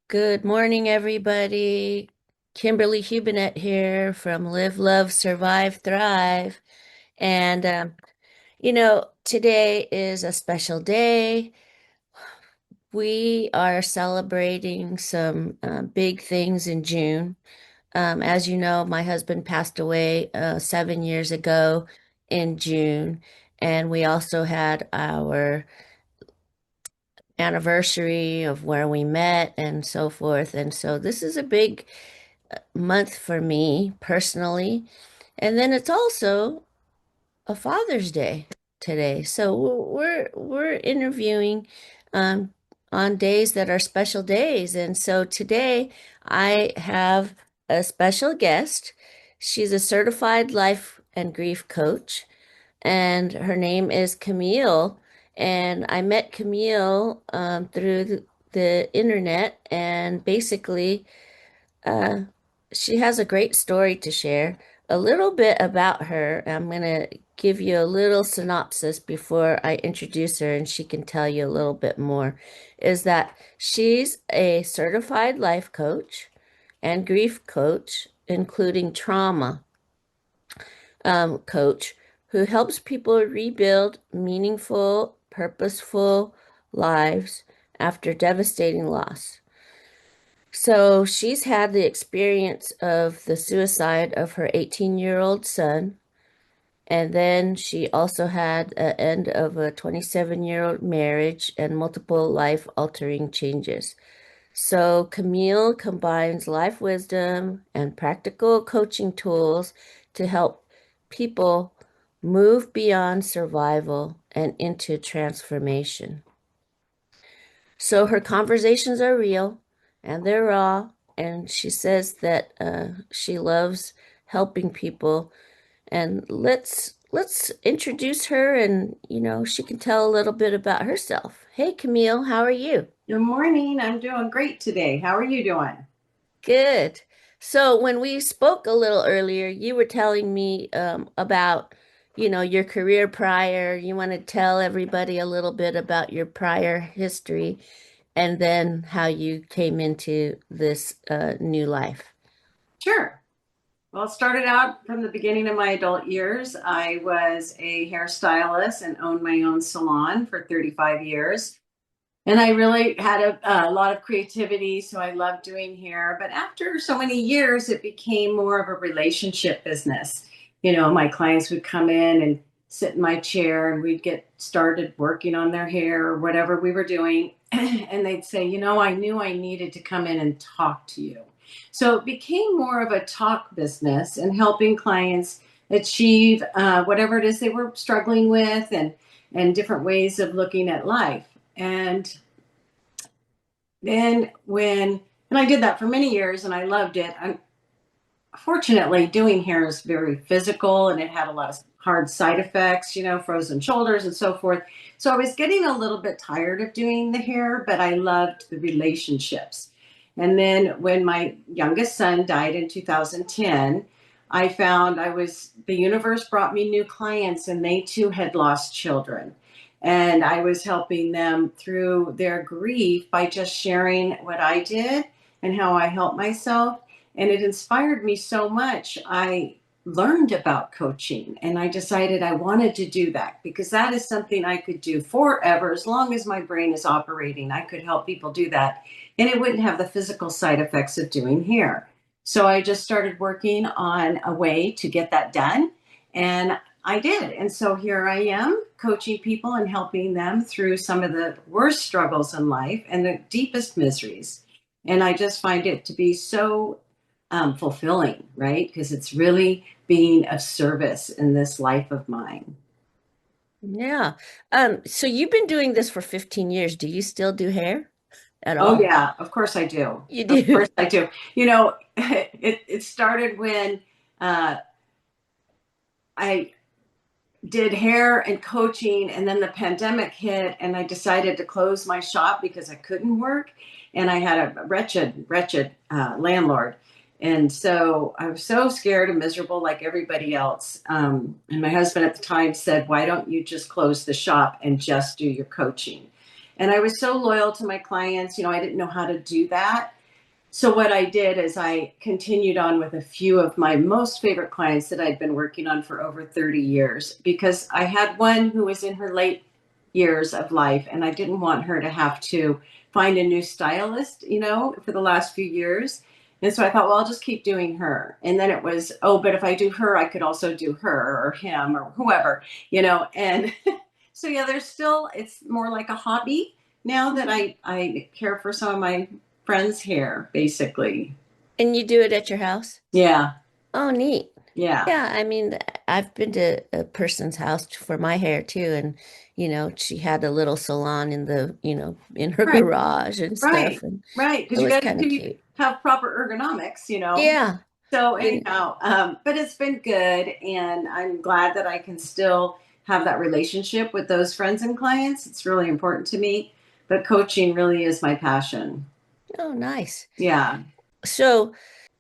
Good morning, everybody. Kimberly Hubenette here from Live, Love, Survive, Thrive. And, today is a special day. We are celebrating some big things in June. As you know, my husband passed away 7 years ago in June. And we also had our anniversary of where we met and so forth. And so this is a big month for me personally. And then it's also a Father's Day today. So we're interviewing um, on days that are special days. And so today I have a special guest. She's a certified life and grief coach, and her name is Camille. And I met Camille through the internet, and basically uh, she has a great story to share. A little bit about her. I'm going to give you a little synopsis before I introduce her, and she can tell you a little bit more. Is that she's a certified life coach and grief coach, including trauma coach, who helps people rebuild meaningful, purposeful lives after devastating loss. So she's had the experience of the suicide of her 18-year-old son. And then she also had the end of a 27-year-old marriage and multiple life-altering changes. So Camille combines life wisdom and practical coaching tools to help people move beyond survival and into transformation. So her conversations are real and they're raw, and she says that she loves helping people. And let's introduce her, and she can tell a little bit about herself. Hey, Camille, how are you? Good morning. I'm doing great today. How are you doing? Good. So when we spoke a little earlier, you were telling me about, your career prior. You want to tell everybody a little bit about your prior history and then how you came into this new life. Sure. Well, it started out from the beginning of my adult years. I was a hairstylist and owned my own salon for 35 years. And I really had a lot of creativity, so I loved doing hair. But after so many years, it became more of a relationship business. My clients would come in and sit in my chair, and we'd get started working on their hair or whatever we were doing. And they'd say, I knew I needed to come in and talk to you. So it became more of a talk business and helping clients achieve whatever it is they were struggling with, and different ways of looking at life. And then and I did that for many years and I loved it. Unfortunately, doing hair is very physical and it had a lot of hard side effects, frozen shoulders and so forth. So I was getting a little bit tired of doing the hair, but I loved the relationships. And then when my youngest son died in 2010, I found the universe brought me new clients and they too had lost children. And I was helping them through their grief by just sharing what I did and how I helped myself. And it inspired me so much. I learned about coaching and I decided I wanted to do that because that is something I could do forever. As long as my brain is operating, I could help people do that. And it wouldn't have the physical side effects of doing hair. So I just started working on a way to get that done. And I did. And so here I am coaching people and helping them through some of the worst struggles in life and the deepest miseries. And I just find it to be so fulfilling, right? Because it's really being of service in this life of mine. Yeah. So you've been doing this for 15 years. Do you still do hair at Oh, all? yeah, of course I do. You Of do. course I do. It started when uh, I did hair and coaching, and then the pandemic hit, and I decided to close my shop because I couldn't work, and I had a wretched landlord, and so I was so scared and miserable, like everybody else. And my husband at the time said, "Why don't you just close the shop and just do your coaching?" And I was so loyal to my clients, I didn't know how to do that. So what I did is I continued on with a few of my most favorite clients that I'd been working on for over 30 years, because I had one who was in her late years of life and I didn't want her to have to find a new stylist, for the last few years. And so I thought, well, I'll just keep doing her. And then it was, oh, but if I do her, I could also do her or him or whoever, and so yeah, it's more like a hobby now that I care for some of my friends' hair, basically. And you do it at your house? Yeah, Oh, neat. yeah, Yeah, I mean, I've been to a person's house for my hair too, and she had a little salon in in her right, garage and stuff, right, and right. it Because you was got kind of to cute. have proper ergonomics. Yeah, So you anyhow, but it's been good, and I'm glad that I can still have that relationship with those friends and clients. It's really important to me, but coaching really is my passion. oh, nice. Yeah, So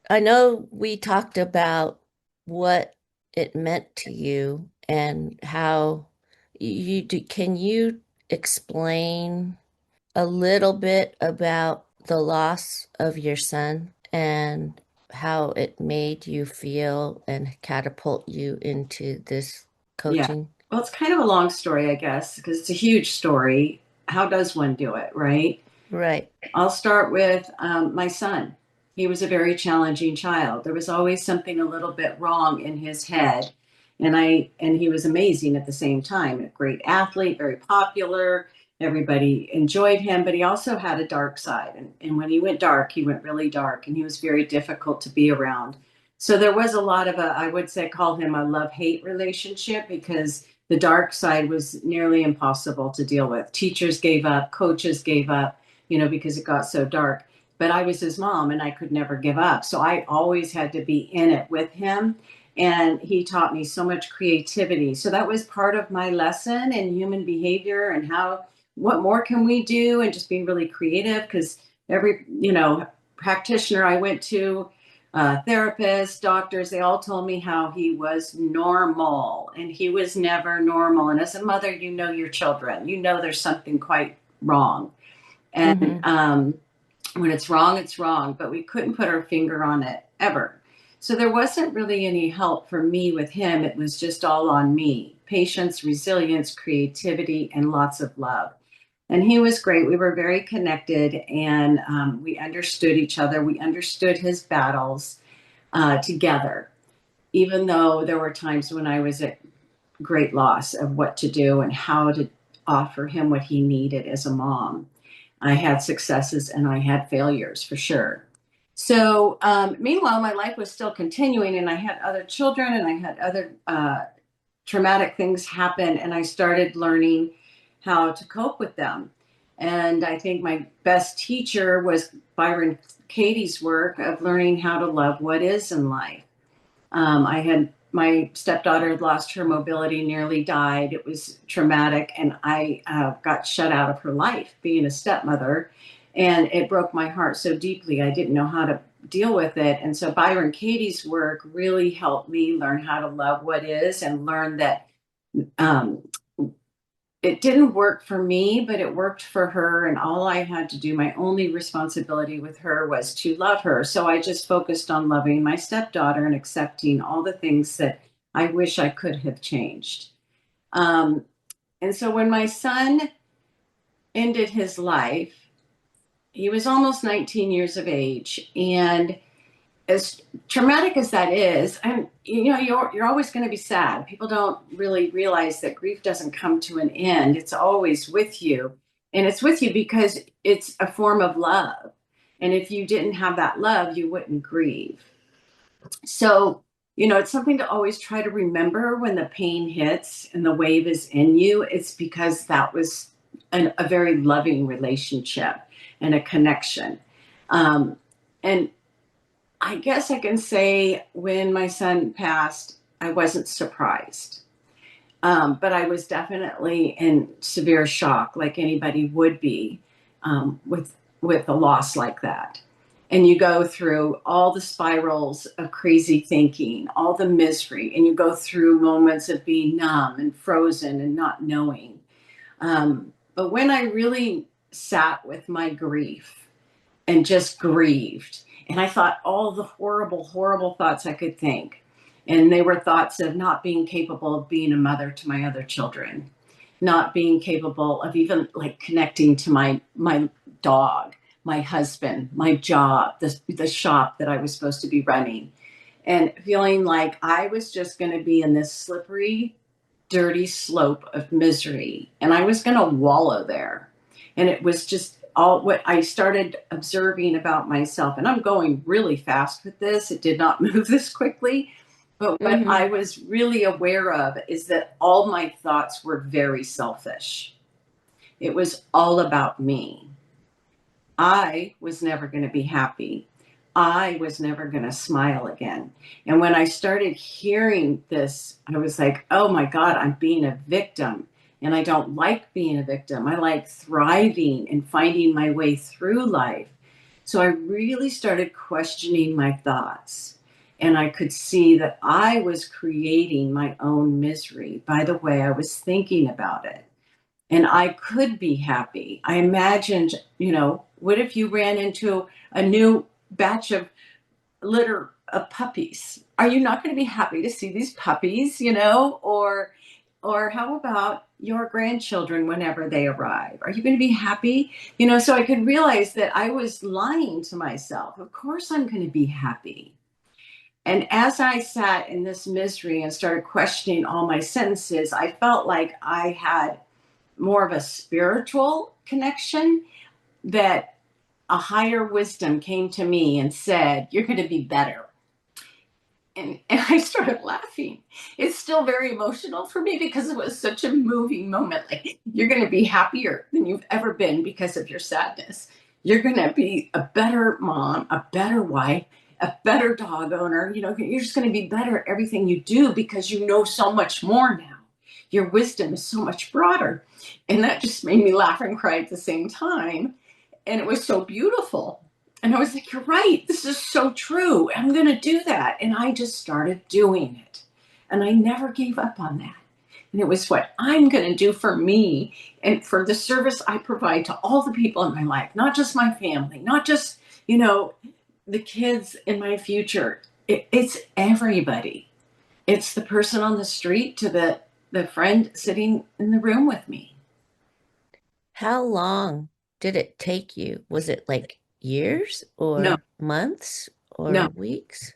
I know we talked about what it meant to you and how you do. Can you explain a little bit about the loss of your son and how it made you feel and catapult you into this yeah. coaching? Well, it's kind of a long story, I guess, because it's a huge story. How does one do it, right? Right. I'll start with my son. He was a very challenging child. There was always something a little bit wrong in his head, and he was amazing at the same time. A great athlete, very popular. Everybody enjoyed him, but he also had a dark side. And when he went dark, he went really dark, and he was very difficult to be around. So there was a lot of I would say, call him a love hate relationship, because the dark side was nearly impossible to deal with. Teachers gave up, coaches gave up, because it got so dark. But I was his mom and I could never give up. So I always had to be in it with him. And he taught me so much creativity. So that was part of my lesson in human behavior and what more can we do, and just being really creative. Because every, practitioner I went to, therapists, doctors, they all told me how he was normal, and he was never normal. And as a mother, your children, there's something quite wrong. And Mm-hmm. when it's wrong, it's wrong, but we couldn't put our finger on it ever. So there wasn't really any help for me with him. It was just all on me: patience, resilience, creativity, and lots of love. And he was great. We were very connected, and we understood each other. We understood his battles together, even though there were times when I was at great loss of what to do and how to offer him what he needed as a mom. I had successes and I had failures for sure. So, meanwhile, my life was still continuing, and I had other children and I had other traumatic things happen, and I started learning how to cope with them. And I think my best teacher was Byron Katie's work of learning how to love what is in life. I had my stepdaughter had lost her mobility, nearly died. It was traumatic, and I got shut out of her life being a stepmother, and it broke my heart so deeply. I didn't know how to deal with it, and so Byron Katie's work really helped me learn how to love what is, and learn that um, it didn't work for me, but it worked for her. And all I had to do, my only responsibility with her, was to love her. So I just focused on loving my stepdaughter and accepting all the things that I wish I could have changed. Um, and so when my son ended his life, he was almost 19 years of age. And as traumatic as that is, and you're always going to be sad. People don't really realize that grief doesn't come to an end. It's always with you, and it's with you because it's a form of love. And if you didn't have that love, you wouldn't grieve. So, it's something to always try to remember when the pain hits and the wave is in you. It's because that was a very loving relationship and a connection. And I guess I can say when my son passed, I wasn't surprised. But I was definitely in severe shock, like anybody would be, with a loss like that. And you go through all the spirals of crazy thinking, all the misery, and you go through moments of being numb and frozen and not knowing. But when I really sat with my grief, and just grieved. And I thought all the horrible, horrible thoughts I could think. And they were thoughts of not being capable of being a mother to my other children, not being capable of even like connecting to my dog, my husband, my job, the shop that I was supposed to be running, and feeling like I was just going to be in this slippery, dirty slope of misery, and I was going to wallow there. And it was just all what I started observing about myself. And I'm going really fast with this. It did not move this quickly. But what Mm-hmm. I was really aware of is that all my thoughts were very selfish. It was all about me. I was never going to be happy. I was never going to smile again. And when I started hearing this, I was like, oh my God, I'm being a victim. And I don't like being a victim. I like thriving and finding my way through life. So I really started questioning my thoughts. And I could see that I was creating my own misery by the way I was thinking about it. And I could be happy. I imagined, what if you ran into a new batch of litter of puppies? Are you not going to be happy to see these puppies, or how about your grandchildren whenever they arrive? Are you going to be happy? So I could realize that I was lying to myself. Of course I'm going to be happy. And as I sat in this misery and started questioning all my sentences, I felt like I had more of a spiritual connection, that a higher wisdom came to me and said, you're going to be better. And I started laughing. It's still very emotional for me because it was such a moving moment. Like, you're going to be happier than you've ever been because of your sadness. You're going to be a better mom, a better wife, a better dog owner. You're just going to be better at everything you do because you know so much more now. Your wisdom is so much broader. And that just made me laugh and cry at the same time. And it was so beautiful. And I was like, you're right. This is so true. I'm going to do that. And I just started doing it. And I never gave up on that. And it was what I'm going to do for me and for the service I provide to all the people in my life, not just my family, not just, the kids in my future. It's everybody. It's the person on the street to the friend sitting in the room with me. How long did it take you? Was it like years No, or months or no, weeks?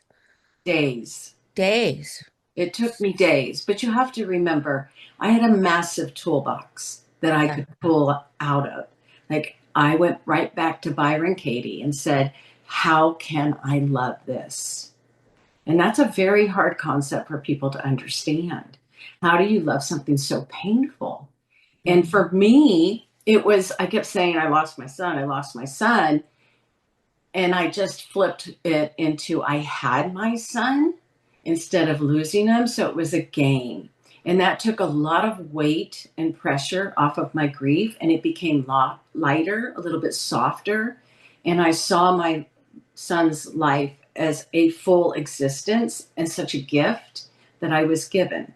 days. Days. It took me days, but you have to remember, I had a massive toolbox that I Yeah. could pull out of. Like, I went right back to Byron Katie and said, how can I love this? And that's a very hard concept for people to understand. How do you love something so painful? And Mhm. for me, it was, I kept saying, I lost my son, I lost my son. And I just flipped it into, I had my son instead of losing him. So it was a gain. And that took a lot of weight and pressure off of my grief. And it became lighter, a little bit softer. And I saw my son's life as a full existence and such a gift that I was given.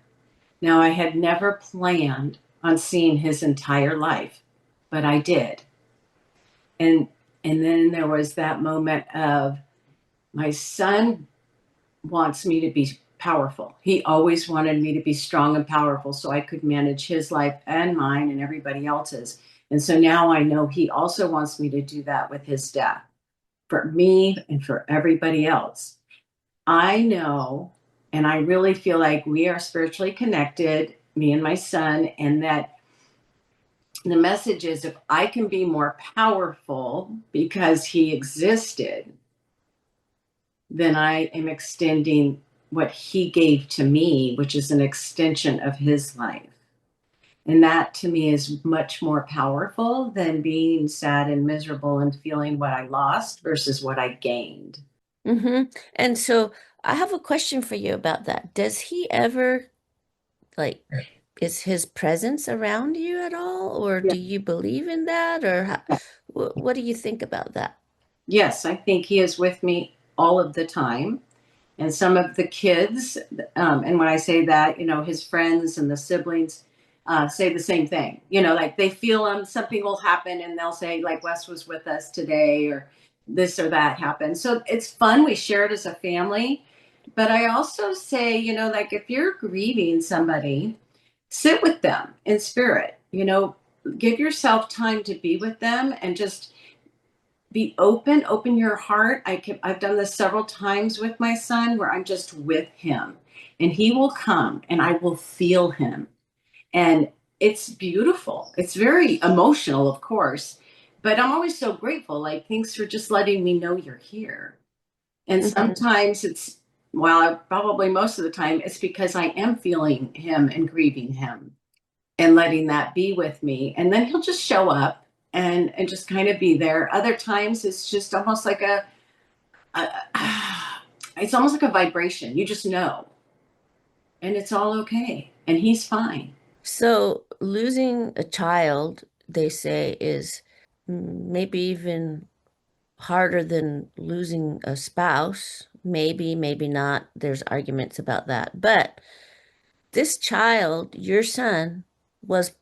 Now, I had never planned on seeing his entire life, but I did. And and then there was that moment of, my son wants me to be powerful. He always wanted me to be strong and powerful so I could manage his life and mine and everybody else's. And so now I know he also wants me to do that with his death, for me and for everybody else. I know, and I really feel like we are spiritually connected, me and my son, and that the message is, if I can be more powerful because he existed, then I am extending what he gave to me, which is an extension of his life. And that to me is much more powerful than being sad and miserable and feeling what I lost versus what I gained. And so I have a question for you about that. Does he ever, like, is his presence around you at all, or Yeah. do you believe in that, or what do you think about that? Yes, I think he is with me all of the time. And some of the kids, and when I say that, his friends and the siblings say the same thing. Like, they feel something will happen and they'll say, like, Wes was with us today, or this or that happened. So it's fun. We share it as a family. But I also say, like if you're grieving somebody, sit with them in spirit, give yourself time to be with them and just be open your heart. I've done this several times with my son where I'm just with him and he will come and I will feel him. And it's beautiful. It's very emotional, of course, but I'm always so grateful. Like, thanks for just letting me know you're here. And Hmm. sometimes well, probably most of the time, it's because I am feeling him and grieving him and letting that be with me. And then he'll just show up and just kind of be there. Other times it's just almost like a it's almost like a vibration. You just know, and it's all okay. And he's fine. So losing a child, they say, is maybe even harder than losing a spouse. Maybe, maybe not. There's arguments about that. But this child, your son, was,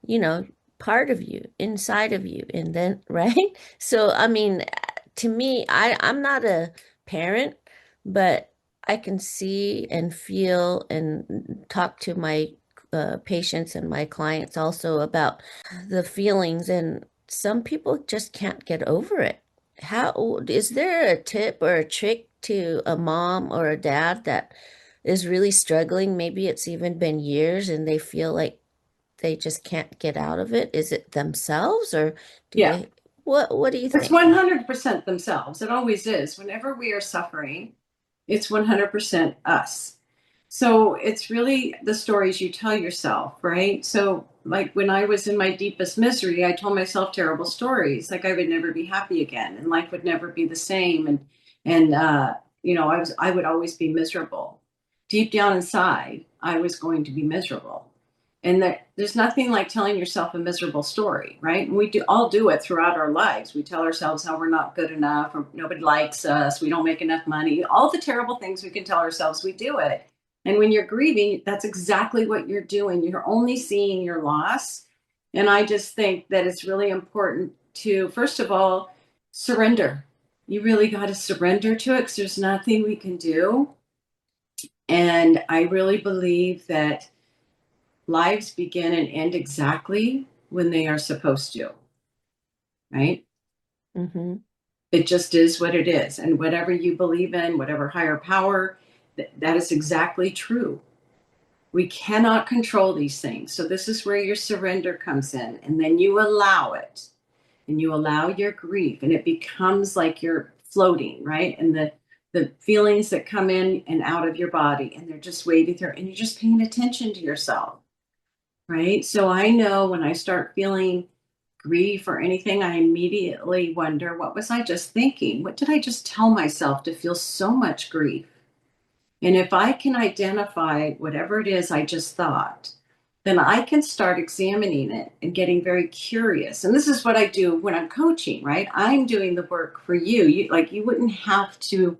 you know, part of you, inside of you. And then, right? So, I mean, to me, I'm not a parent, but I can see and feel and talk to my patients and my clients also about the feelings. And some people just can't get over it. How is there a tip or a trick to a mom or a dad that is really struggling? Maybe it's even been years and they feel like they just can't get out of it. Is it themselves or do Yeah. they, what do you It's think? 100% themselves. It always is. Whenever we are suffering, it's 100% us. So it's really the stories you tell yourself, right? So, like when I was in my deepest misery, I told myself terrible stories, like I would never be happy again, and life would never be the same, and I would always be miserable. Deep down inside, I was going to be miserable, and there's nothing like telling yourself a miserable story, right? And we do all do it throughout our lives. We tell ourselves how we're not good enough, or nobody likes us, we don't make enough money, all the terrible things we can tell ourselves. We do it, and when you're grieving, that's exactly what you're doing. You're only seeing your loss. And I just think that it's really important to, first of all, surrender. You really got to surrender to it because there's nothing we can do. And I really believe that lives begin and end exactly when they are supposed to, right? Mm-hmm. It just is what it is. And whatever you believe in, whatever higher power, that is exactly true. We cannot control these things. So this is where your surrender comes in. And then you allow it. And you allow your grief. And it becomes like you're floating, right? And the feelings that come in and out of your body. And they're just waiting there. And you're just paying attention to yourself. Right. So I know when I start feeling grief or anything, I immediately wonder, what was I just thinking? What did I just tell myself to feel so much grief? And if I can identify whatever it is I just thought, then I can start examining it and getting very curious. And this is what I do when I'm coaching, right? I'm doing the work for you. You wouldn't have to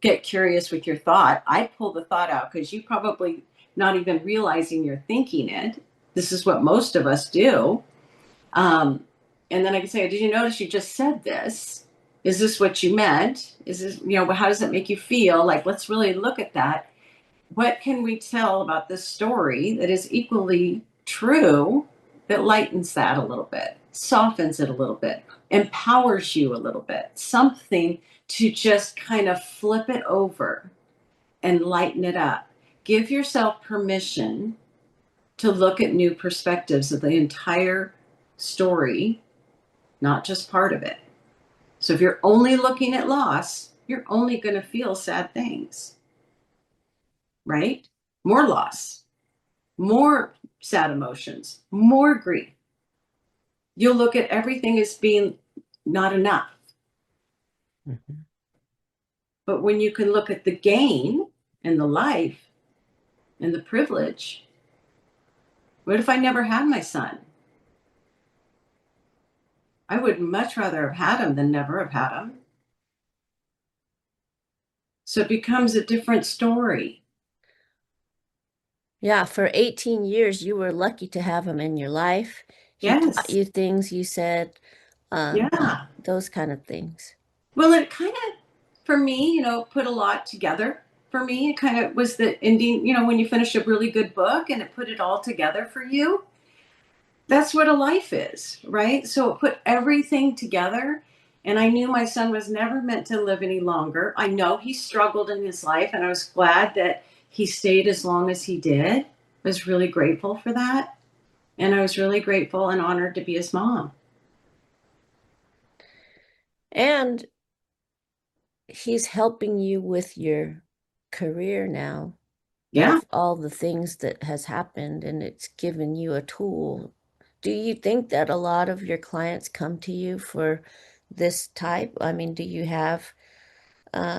get curious with your thought. I pull the thought out because you probably not even realizing you're thinking it. This is what most of us do. Um, and then I can say, did you notice you just said this? Is this what you meant? Is this, how does it make you feel? Like, let's really look at that. What can we tell about this story that is equally true that lightens that a little bit, softens it a little bit, empowers you a little bit, something to just kind of flip it over and lighten it up. Give yourself permission to look at new perspectives of the entire story, not just part of it. So if you're only looking at loss, you're only going to feel sad things, right? More loss, more sad emotions, more grief. You'll look at everything as being not enough. Mm-hmm. But when you can look at the gain and the life and the privilege, what if I never had my son? I would much rather have had him than never have had him. So it becomes a different story. Yeah, for 18 years, you were lucky to have him in your life. He taught Yes. you things you said, um, Yeah. those kind of things. Well, it kind of, for me, put a lot together. For me, it kind of was the ending, when you finish a really good book and it put it all together for you. That's what a life is, right? So it put everything together. And I knew my son was never meant to live any longer. I know he struggled in his life, and I was glad that he stayed as long as he did. I was really grateful for that. And I was really grateful and honored to be his mom. And he's helping you with your career now, Yeah. with all the things that has happened, and it's given you a tool. Do you think that a lot of your clients come to you for this type? I mean, do you have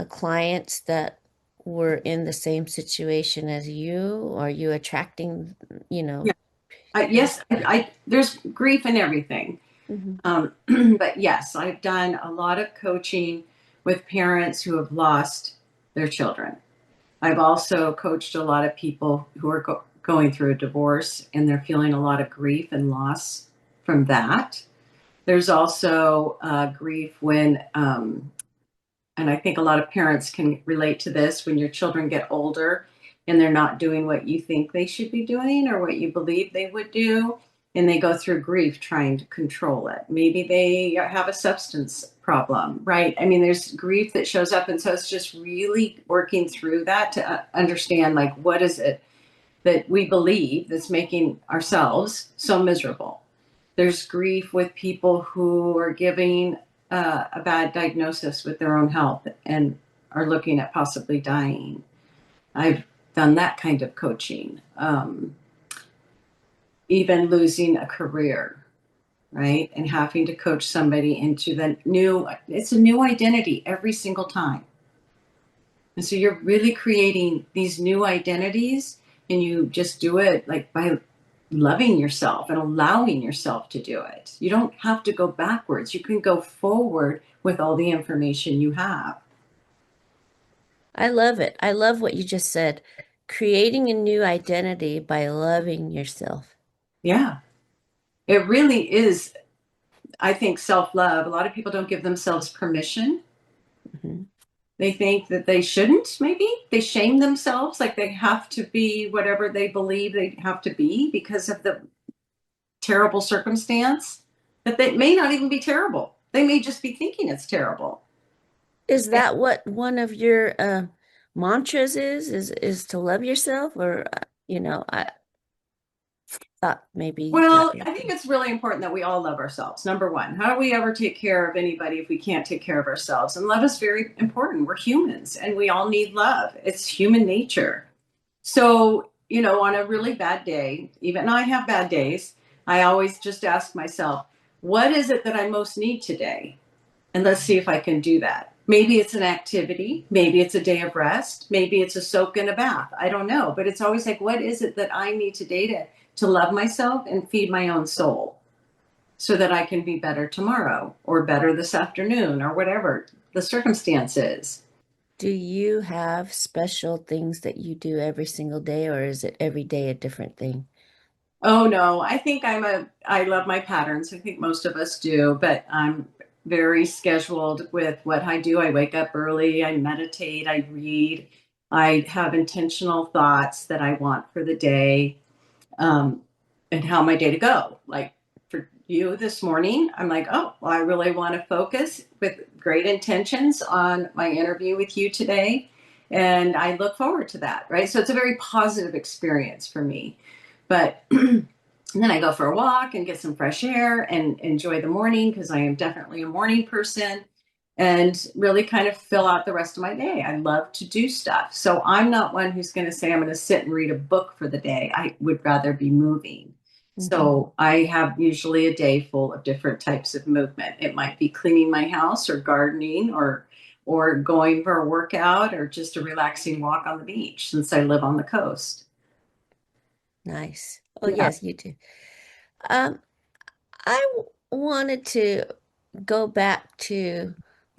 clients that were in the same situation as you? Are you attracting, you Yeah. know? Yes, there's grief in everything. Mhm. But yes, I've done a lot of coaching with parents who have lost their children. I've also coached a lot of people who are going through a divorce and they're feeling a lot of grief and loss from that. There's also grief when and I think a lot of parents can relate to this when your children get older and they're not doing what you think they should be doing or what you believe they would do. And they go through grief trying to control it. Maybe they have a substance problem, right? I mean, there's grief that shows up. And so it's just really working through that to understand, like, what is it that we believe that's making ourselves so miserable? There's grief with people who are giving a bad diagnosis with their own health and are looking at possibly dying. I've done that kind of coaching. Even losing a career, right? And having to coach somebody into it's a new identity every single time. And so you're really creating these new identities, and you just do it like by loving yourself and allowing yourself to do it. You don't have to go backwards. You can go forward with all the information you have. I love it. I love what you just said. Creating a new identity by loving yourself. Yeah. It really is, I think, self love. A lot of people don't give themselves permission. Mhm. They think that they shouldn't, maybe. They shame themselves like they have to be whatever they believe they have to be because of the terrible circumstance. That they may not even be terrible. They may just be thinking it's terrible. Is that what one of your mantras is? Is to love yourself, or I thought maybe that Well, was I think it's really important that we all love ourselves. Number one, how do we ever take care of anybody if we can't take care of ourselves? And love is very important. We're humans and we all need love. It's human nature. So, on a really bad day, even I have bad days, I always just ask myself, what is it that I most need today? And let's see if I can do that. Maybe it's an activity. Maybe it's a day of rest. Maybe it's a soak in a bath. I don't know. But it's always like, what is it that I need today to love myself and feed my own soul so that I can be better tomorrow or better this afternoon or whatever the circumstance is? Do you have special things that you do every single day, or is it every day a different thing? Oh no, I think I love my patterns. I think most of us do, but I'm very scheduled with what I do. I wake up early, I meditate, I read, I have intentional thoughts that I want for the day, um, and how my day to go. Like for you this morning, I'm like, oh, well, I really want to focus with great intentions on my interview with you today. And I look forward to that, right? So it's a very positive experience for me. But and then I go for a walk and get some fresh air and enjoy the morning because I am definitely a morning person and really kind of fill out the rest of my day. I love to do stuff. So I'm not one who's going to say I'm going to sit and read a book for the day. I would rather be moving. Hmm. So I have usually a day full of different types of movement. It might be cleaning my house or gardening or going for a workout or just a relaxing walk on the beach since I live on the coast. Nice. Oh, Yeah. yes, you do. Um, wanted to go back to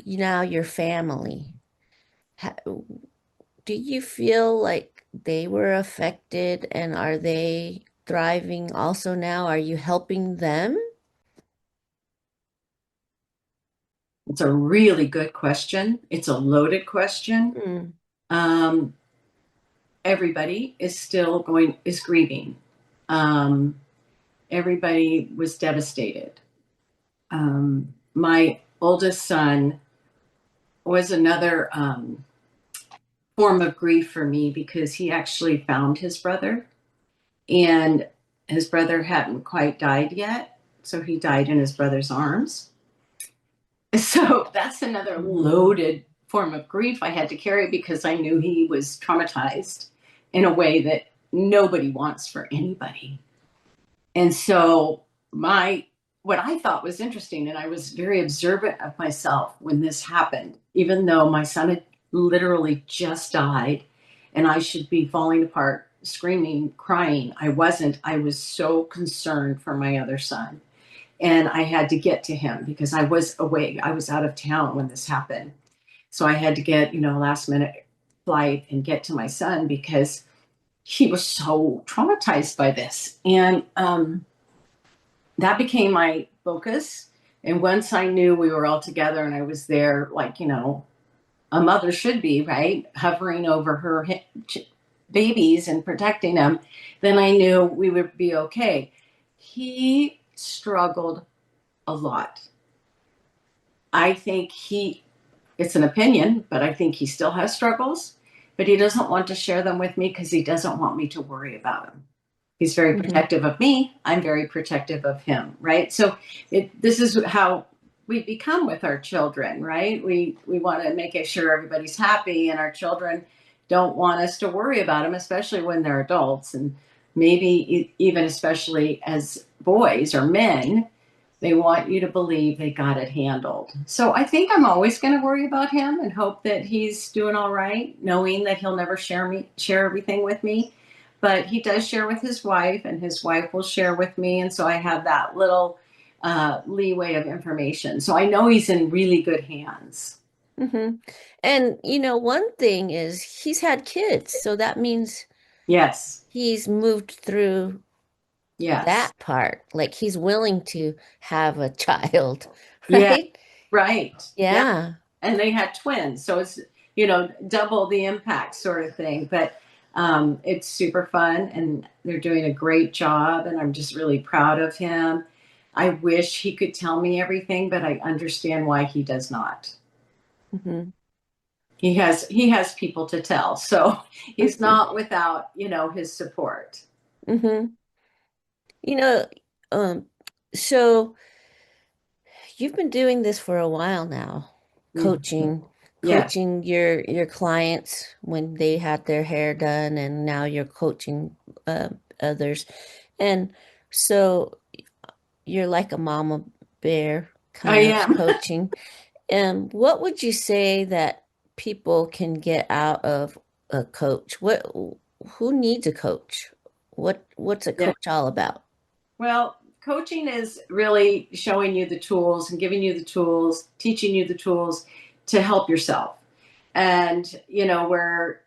your family. Ha- Do you feel like they were affected, and are they thriving also now? Are you helping them? It's a really good question. It's a loaded question. Mm, Um, everybody is grieving. Um, everybody was devastated. My oldest son was another form of grief for me because he actually found his brother, and his brother hadn't quite died yet. So he died in his brother's arms. So that's another mhm, loaded form of grief I had to carry because I knew he was traumatized in a way that nobody wants for anybody. And so my what I thought was interesting, and I was very observant of myself when this happened, even though my son had literally just died and I should be falling apart, screaming, crying. I wasn't. I was so concerned for my other son. And I had to get to him because I was away. I was out of town when this happened. So I had to get, last minute flight and get to my son because he was so traumatized by this. And that became my focus. And once I knew we were all together and I was there, like, a mother should be, right? Hovering over her babies and protecting them, then I knew we would be okay. He struggled a lot. I think it's an opinion, but I think he still has struggles, but he doesn't want to share them with me because he doesn't want me to worry about him. He's very mhm, protective of me. I'm very protective of him, right? So this is how we become with our children, right? We want to make sure everybody's happy, and our children don't want us to worry about them, especially when they're adults, and maybe even especially as boys or men. They want you to believe they got it handled. So I think I'm always going to worry about him and hope that he's doing all right, knowing that he'll never share everything with me. But he does share with his wife, and his wife will share with me. And so I have that little leeway of information. So I know he's in really good hands. mhm. And one thing is he's had kids, so that means Yes. he's moved through Yes. that part. Like he's willing to have a child, Yeah. right? Right. Yeah. Yeah. And they had twins, so it's double the impact sort of thing. But it's super fun, and they're doing a great job, and I'm just really proud of him. I wish he could tell me everything, but I understand why he does not. Hmm. He has people to tell, so he's Hmm. not without his support. Hmm. You know, um, so you've been doing this for a while now, Mhm. coaching, Yes. coaching your clients when they had their hair done, and now you're coaching others. And so you're like a mama bear I kind of am. coaching. And what would you say that people can get out of a coach? Who needs a coach? What's a Yeah. coach all about? Well, coaching is really showing you the tools and giving you the tools, teaching you the tools to help yourself. And, where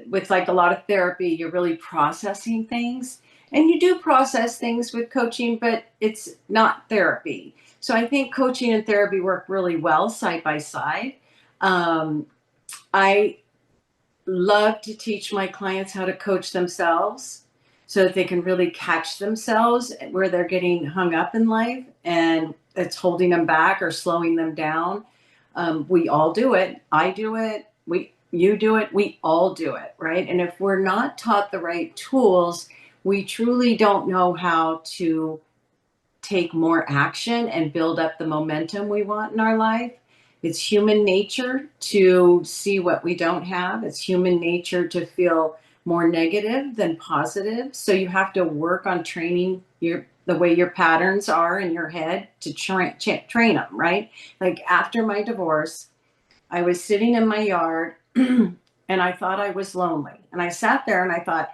with like a lot of therapy, you're really processing things. And you do process things with coaching, but it's not therapy. So I think coaching and therapy work really well side by side. Um, I love to teach my clients how to coach themselves so that they can really catch themselves where they're getting hung up in life and it's holding them back or slowing them down. We all do it. I do it. You do it. We all do it, right? And if we're not taught the right tools, we truly don't know how to take more action and build up the momentum we want in our life. It's human nature to see what we don't have. It's human nature to feel more negative than positive. So you have to work on training the way your patterns are in your head to train them, right? Like after my divorce, I was sitting in my yard and I thought I was lonely. And I sat there and I thought,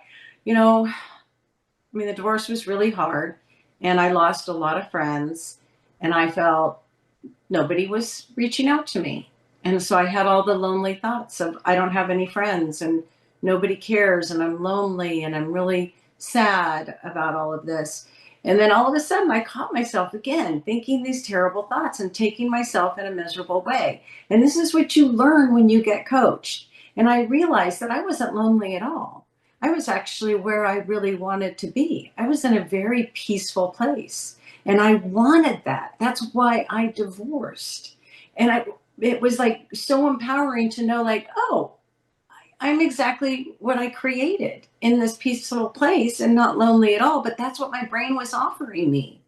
the divorce was really hard and I lost a lot of friends and I felt nobody was reaching out to me. And so I had all the lonely thoughts of I don't have any friends and nobody cares and I'm lonely and I'm really sad about all of this. And then all of a sudden, I caught myself again thinking these terrible thoughts and taking myself in a miserable way. And this is what you learn when you get coached. And I realized that I wasn't lonely at all. I was actually where I really wanted to be. I was in a very peaceful place. And I wanted that. That's why I divorced. And it was like so empowering to know, like, oh, I'm exactly what I created in this peaceful place and not lonely at all. But that's what my brain was offering me.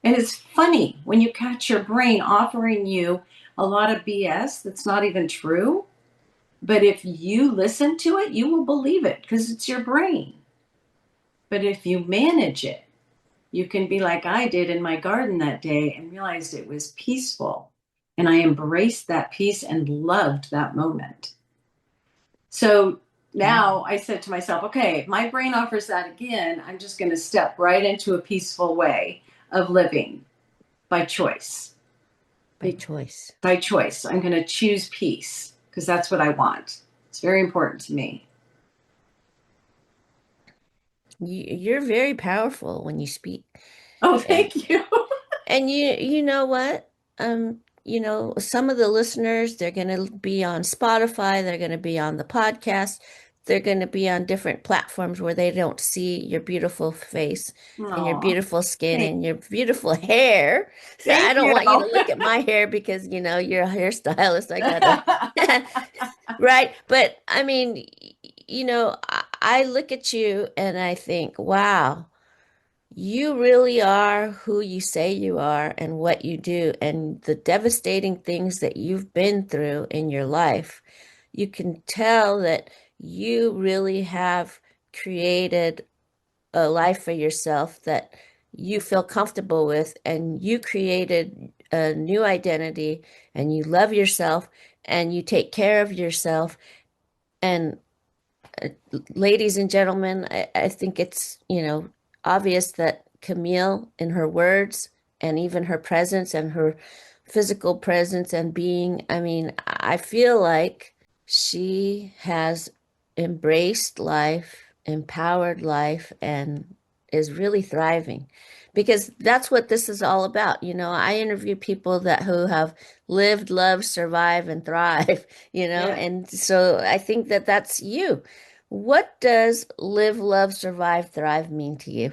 And it's funny when you catch your brain offering you a lot of BS that's not even true. But if you listen to it, you will believe it because it's your brain. But if you manage it, you can be like I did in my garden that day and realized it was peaceful. And I embraced that peace and loved that moment. So now I said to myself, okay, if my brain offers that again, I'm just going to step right into a peaceful way of living by choice. By choice. By choice. I'm going to choose peace because that's what I want. It's very important to me. You're very powerful when you speak. Oh, And thank you. you know what? Some of the listeners, they're going to be on Spotify, they're going to be on the podcast, they're going to be on different platforms where they don't see your beautiful face and your Aw, beautiful skin thank, and your beautiful hair. So I thank don't you. want you to look at my hair because, you're a hairstylist. I gotta, right? But I mean, I look at you and I think, wow. You really are who you say you are and what you do, and the devastating things that you've been through in your life. You can tell that you really have created a life for yourself that you feel comfortable with, and you created a new identity, and you love yourself, and you take care of yourself. And ladies and gentlemen, I think it's, obvious that Camille, in her words and even her presence and her physical presence and being, I mean, I feel like she has embraced life, empowered life, and is really thriving. Because that's what this is all about. I interview people who have lived, loved, survive, and thrive, Yeah. and so I think that that's you. What does live, love, survive, thrive mean to you?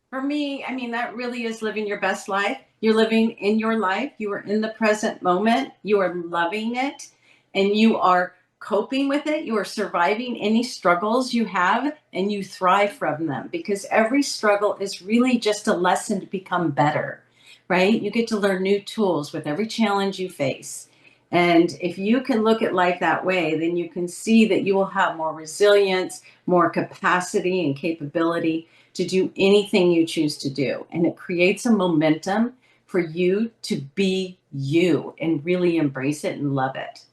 For me, I mean, that really is living your best life. You're living in your life. You are in the present moment. You are loving it and you are coping with it. You are surviving any struggles you have and you thrive from them because every struggle is really just a lesson to become better, right? You get to learn new tools with every challenge you face. And if you can look at life that way, then you can see that you will have more resilience, more capacity and capability to do anything you choose to do. And it creates a momentum for you to be you and really embrace it and love it.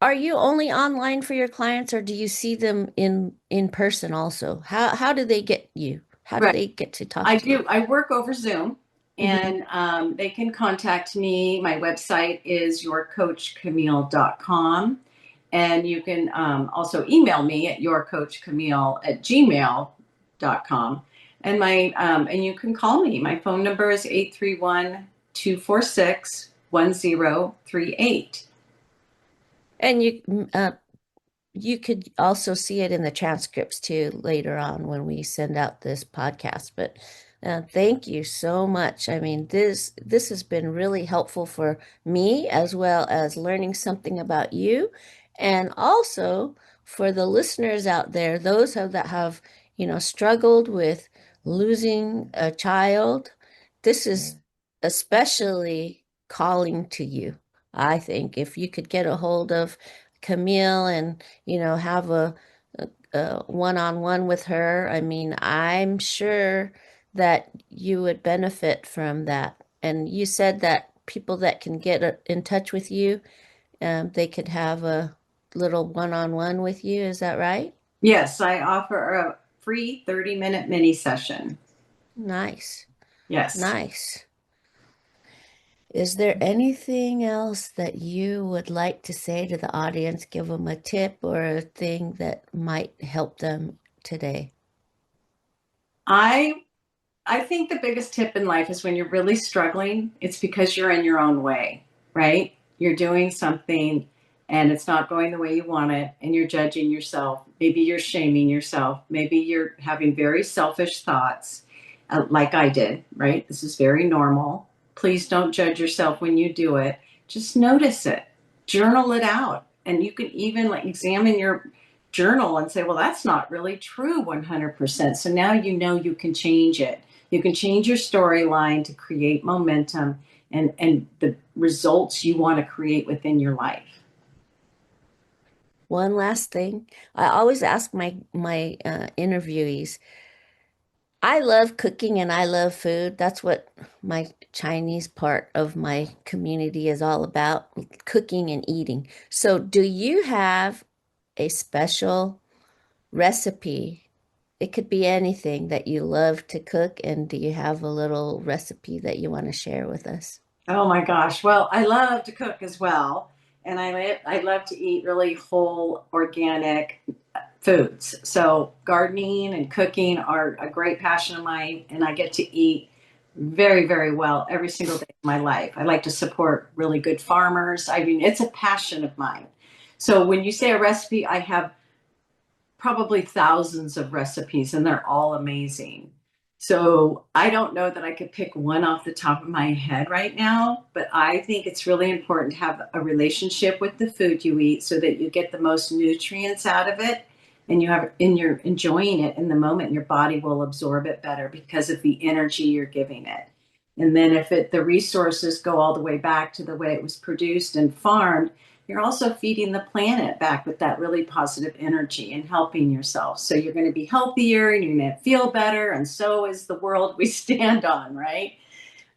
Are you only online for your clients, or do you see them in person also? How do they get you? How do Right. they get to talk I to you? do. I work over Zoom Hmm. and they can contact me. My website is yourcoachcamille.com. And you can also email me at yourcoachcamille@gmail.com. And you can call me. My phone number is 831-246-1038. And you could also see it in the transcripts too later on when we send out this podcast. But thank you so much. I mean, this has been really helpful for me as well as learning something about you, and also for the listeners out there, those that have struggled with losing a child. This is especially calling to you. I think if you could get a hold of Camille and have a one-on-one with her. I mean, I'm sure that you would benefit from that. And you said that people that can get in touch with you, they could have a little one-on-one with you. Is that right? Yes, I offer a free 30-minute mini session. Nice, Yes. nice. Is there anything else that you would like to say to the audience? Give them a tip or a thing that might help them today. I I think the biggest tip in life is when you're really struggling, it's because you're in your own way, right? You're doing something and it's not going the way you want it, and you're judging yourself. Maybe you're shaming yourself. Maybe you're having very selfish thoughts, like I did, right? This is very normal. Please don't judge yourself when you do it. Just notice it, journal it out. And you can even like examine your journal and say, well, that's not really true 100%. So now you know you can change it. You can change your storyline to create momentum and the results you want to create within your life. One last thing. I always ask my interviewees. I love cooking and I love food. That's what my Chinese part of my community is all about, cooking and eating. So, do you have a special recipe? It could be anything that you love to cook, and do you have a little recipe that you want to share with us? Oh my gosh. Well, I love to cook as well. And I love to eat really whole organic foods. So gardening and cooking are a great passion of mine, and I get to eat very, very well every single day of my life. I like to support really good farmers. I mean, it's a passion of mine. So when you say a recipe, I have probably thousands of recipes and they're all amazing. So I don't know that I could pick one off the top of my head right now, but I think it's really important to have a relationship with the food you eat so that you get the most nutrients out of it, and you're enjoying it in the moment. Your body will absorb it better because of the energy you're giving it. And then if it the resources go all the way back to the way it was produced and farmed, you're also feeding the planet back with that really positive energy and helping yourself. So you're going to be healthier and you're going to feel better. And so is the world we stand on, right?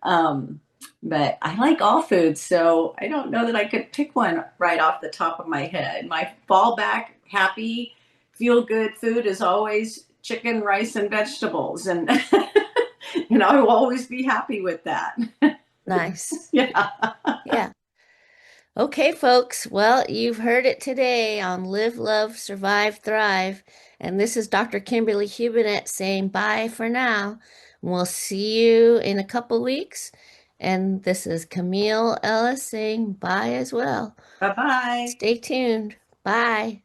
Um, but I like all foods. So I don't know that I could pick one right off the top of my head. My fallback, happy, feel good food is always chicken, rice, and vegetables. And, I will always be happy with that. Nice. Yeah. Yeah. Okay, folks. Well, you've heard it today on Live, Love, Survive, Thrive. And this is Dr. Kimberly Hubenette saying bye for now. We'll see you in a couple weeks. And this is Camille Ellis saying bye as well. Bye bye. Stay tuned. Bye.